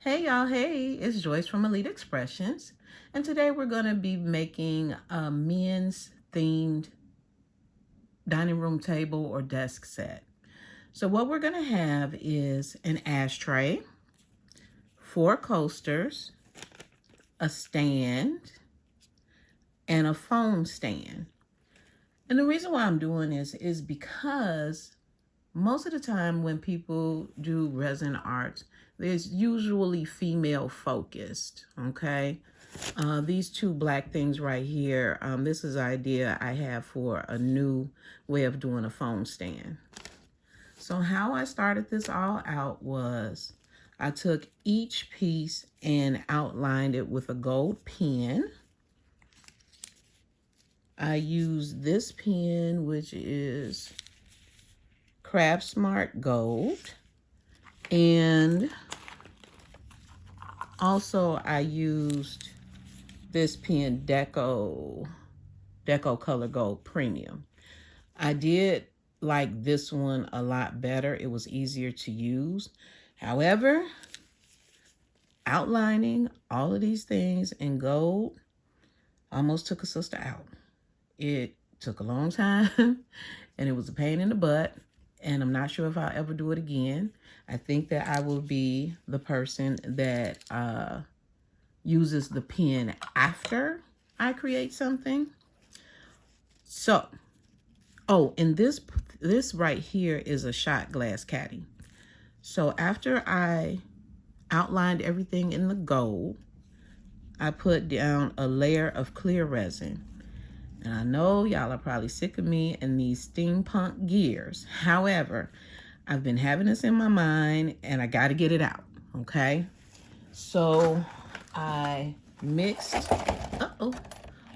Hey y'all, hey, it's Joyce from Elite Expressions, and today we're going to be making a men's themed dining room table or desk set. So what we're going to have is an ashtray, 4 coasters, a stand, and a foam stand. And the reason why I'm doing this is because most of the time when people do resin arts, there's usually female focused, okay? These 2 black things right here, this is an idea I have for a new way of doing a foam stand. So how I started this all out was I took each piece and outlined it with a gold pen. I used this pen, which is Craft Smart Gold, and also I used this pen, Deco Color Gold Premium. I did like this one a lot better. It was easier to use. However, outlining all of these things in gold almost took a sister out. It took a long time and it was a pain in the butt. And I'm not sure if I'll ever do it again. I think that I will be the person that uses the pen after I create something. So, oh, and this right here is a shot glass caddy. So after I outlined everything in the gold, I put down a layer of clear resin. And I know y'all are probably sick of me and these steampunk gears. However, I've been having this in my mind and I got to get it out, okay? So I mixed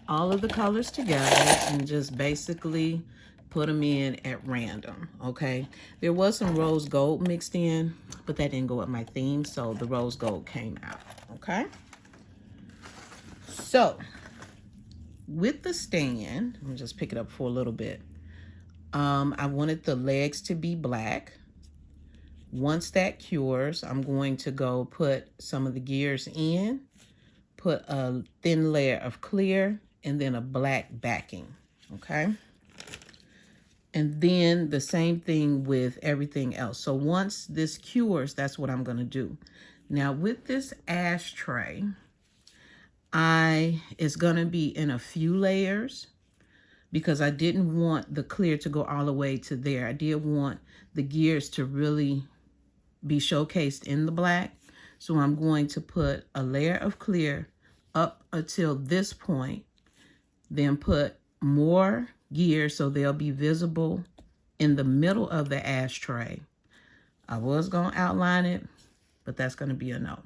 all of the colors together and just basically put them in at random, okay? There was some rose gold mixed in, but that didn't go with my theme, so the rose gold came out, okay? So with the stand, let me just pick it up for a little bit. I wanted the legs to be black. Once that cures, I'm going to go put some of the gears in, put a thin layer of clear, and then a black backing, okay? And then the same thing with everything else. So once this cures, that's what I'm gonna do. Now with this ashtray, it's gonna be in a few layers because I didn't want the clear to go all the way to there. I did want the gears to really be showcased in the black. So I'm going to put a layer of clear up until this point, then put more gears so they'll be visible in the middle of the ashtray. I was going to outline it, but that's going to be a no.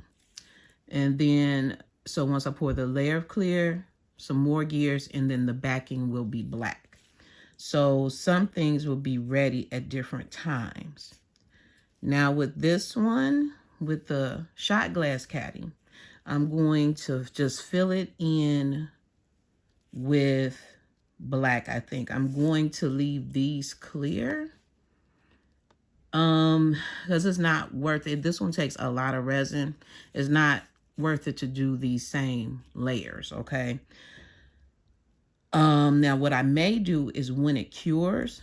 And then, so once I pour the layer of clear, some more gears, and then the backing will be black. So some things will be ready at different times. Now with this one, with the shot glass caddy, I'm going to just fill it in with black, I think. I'm going to leave these clear because it's not worth it. This one takes a lot of resin. It's not worth it to do these same layers, okay? Now what I may do is when it cures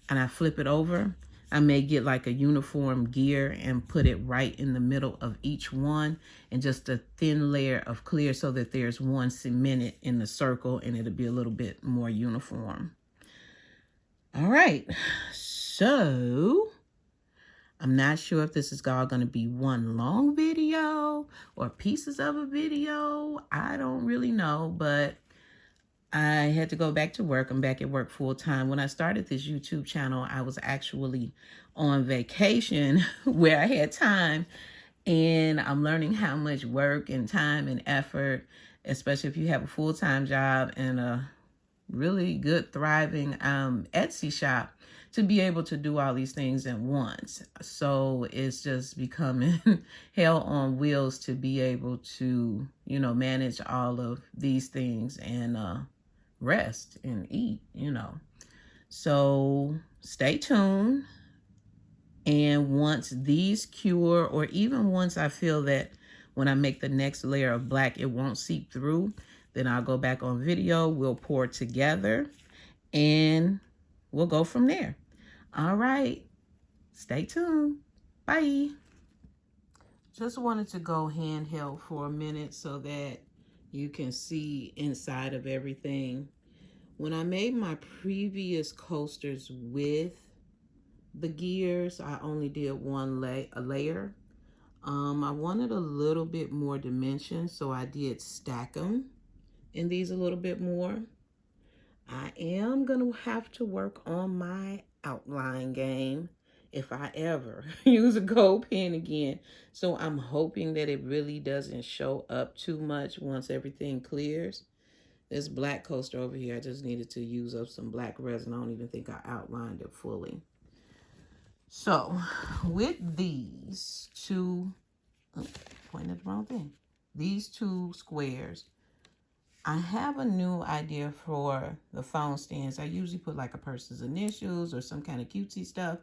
and I flip it over, I may get like a uniform gear and put it right in the middle of each one and just a thin layer of clear so that there's one cemented in the circle and it'll be a little bit more uniform. All right, so I'm not sure if this is all going to be one long video or pieces of a video. I don't really know, but I had to go back to work. I'm back at work full time. When I started this YouTube channel, I was actually on vacation where I had time, and I'm learning how much work and time and effort, especially if you have a full-time job and a really good, thriving Etsy shop, to be able to do all these things at once. So it's just becoming hell on wheels to be able to, you know, manage all of these things and rest and eat, you know. So stay tuned. And once these cure, or even once I feel that when I make the next layer of black, it won't seep through. Then I'll go back on video, we'll pour together, and we'll go from there. All right, stay tuned. Bye. Just wanted to go handheld for a minute so that you can see inside of everything. When I made my previous coasters with the gears, I only did one layer. I wanted a little bit more dimension, so I did stack them in these a little bit more. I am gonna have to work on my outline game if I ever use a gold pen again. So I'm hoping that it really doesn't show up too much once everything clears. This black coaster over here, I just needed to use up some black resin. I don't even think I outlined it fully. So with these two, pointing at the wrong thing. These two squares, I have a new idea for the phone stands. I usually put like a person's initials or some kind of cutesy stuff,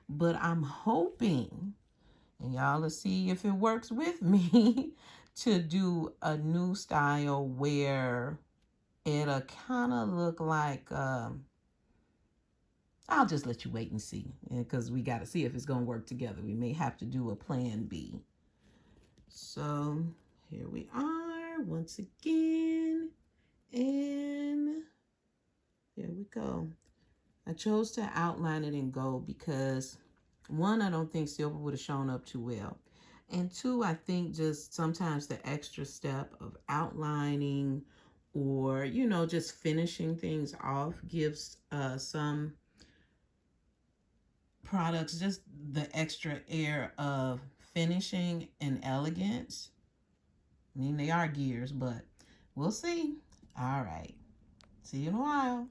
but I'm hoping, and y'all will see if it works with me, to do a new style where it'll kind of look like, I'll just let you wait and see, because we got to see if it's going to work together. We may have to do a plan B. So here we are once again, and there we go. I chose to outline it in gold because, one, I don't think silver would have shown up too well. And two, I think just sometimes the extra step of outlining or, you know, just finishing things off gives some products just the extra air of finishing and elegance. I mean, they are gears, but we'll see. All right. See you in a while.